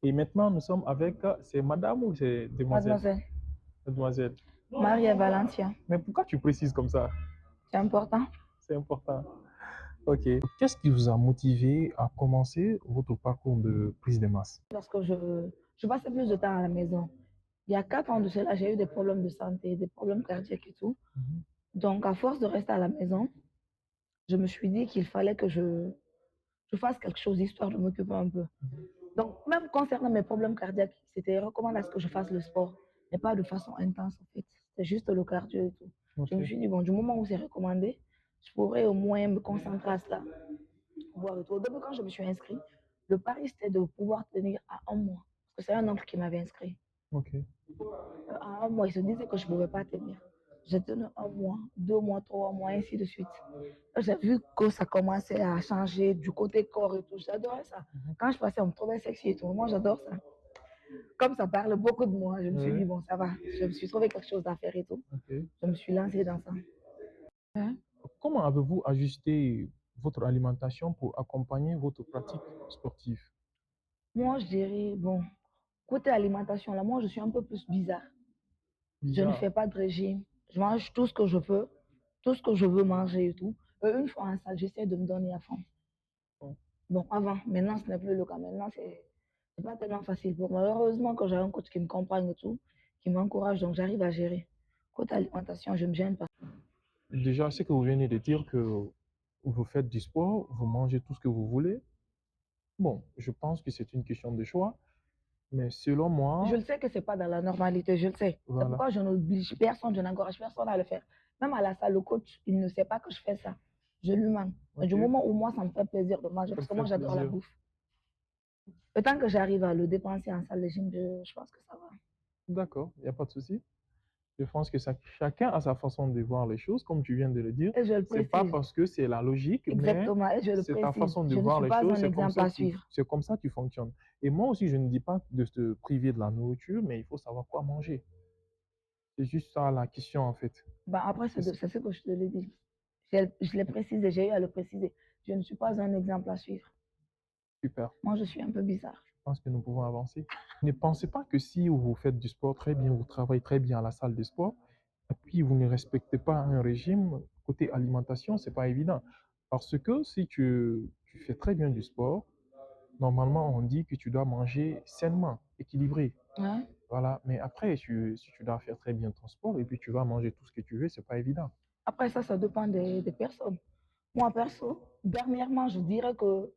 Et maintenant, nous sommes avec, c'est madame ou c'est demoiselle? Mademoiselle, Mademoiselle. Maria Valencia, Mais pourquoi tu précises comme ça? c'est important. C'est important. Ok. Qu'est-ce qui vous a motivé à commencer votre parcours de prise de masse? Parce que je passais plus de temps à la maison. Il y a 4 ans de cela, j'ai eu des problèmes de santé, des problèmes cardiaques et tout. Mhm. Donc, à force de rester à la maison, je me suis dit qu'il fallait que je fasse quelque chose histoire de m'occuper un peu. Donc, même concernant mes problèmes cardiaques, c'était recommandé à ce que je fasse le sport, mais pas de façon intense en fait. C'était juste le cardio et tout. Je me Ok. suis dit, bon, du moment où c'est recommandé, je pourrais au moins me concentrer à cela. Voir et tout. Au début, quand je me suis inscrite, le pari c'était de pouvoir tenir à un mois. Parce que c'est un oncle qui m'avait inscrit. Ok. À un mois, il se disait que je ne pouvais pas tenir. J'ai tenu un mois, 2 mois, 3 mois, ainsi de suite. J'ai vu que ça commençait à changer du côté corps et tout. J'adorais ça. Mhm. Quand je passais, on me trouvait sexy et tout. Moi, j'adore ça. Comme ça parle beaucoup de moi, je me suis dit, Oui. bon, ça va. Je me suis trouvé quelque chose à faire et tout. Ok. Je me suis lancée dans ça. Hein? Comment avez-vous ajusté votre alimentation pour accompagner votre pratique sportive? Moi, je dirais, bon, côté alimentation, là, moi, je suis un peu plus bizarre. Je ne Bizarre. fais pas de régime. Je mange tout ce que je peux, tout ce que je veux manger et tout. Une fois en salle, j'essaie de me donner à fond. Bon. Bon, avant, maintenant, ce n'est plus le cas. Maintenant, c'est pas tellement facile pour moi. Heureusement que j'ai un coach qui me comprend et tout, qui m'encourage, donc j'arrive à gérer. Côté alimentation, je ne me gêne pas. Déjà, c'est que vous venez de dire que vous faites du sport, vous mangez tout ce que vous voulez. Bon, je pense que c'est une question de choix, mais selon Je moi, le sais que c'est pas dans la normalité, je le sais. C'est voilà. pourquoi je n'oblige personne, je n'encourage personne à le faire. Même à la salle, le coach, il ne sait pas que je fais ça. Je lui mens. Mais Ok, du moment où moi, ça me fait plaisir de manger, ça me parce que fait moi, j'adore la plaisir. bouffe. Le temps que j'arrive à le dépenser en salle de gym, je pense que ça va. D'accord, il n'y a pas de souci. Je pense que chacun a sa façon de voir les choses, comme tu viens de le dire. Et je le C'est pas précise. parce que c'est la logique, mais Exactement, et je le c'est ta précise. façon de Je ne voir suis les pas choses. un exemple à suivre. C'est comme ça que tu fonctionnes. Et moi aussi, je ne dis pas de se priver de la nourriture, mais il faut savoir quoi manger. C'est juste ça la question, en fait. Ben, après, C'est c'est ce que je te l'ai dit. Je l'ai précisé, j'ai eu à le préciser. Je ne suis pas un exemple à suivre. super. Moi, je suis un peu bizarre. Je pense que nous pouvons avancer. Ne pensez pas que si vous faites du sport très bien, vous travaillez très bien à la salle de sport, et puis vous ne respectez pas un régime, côté alimentation, c'est pas évident. Parce que si tu fais très bien du sport, normalement, on dit que tu dois manger sainement, équilibré. Hein? Voilà. Mais après, si tu dois faire très bien ton sport et puis tu vas manger tout ce que tu veux, c'est pas évident. Après, ça dépend des personnes. Moi, perso, dernièrement, je dirais que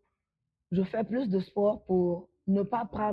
je fais plus de sport pour ne pas prendre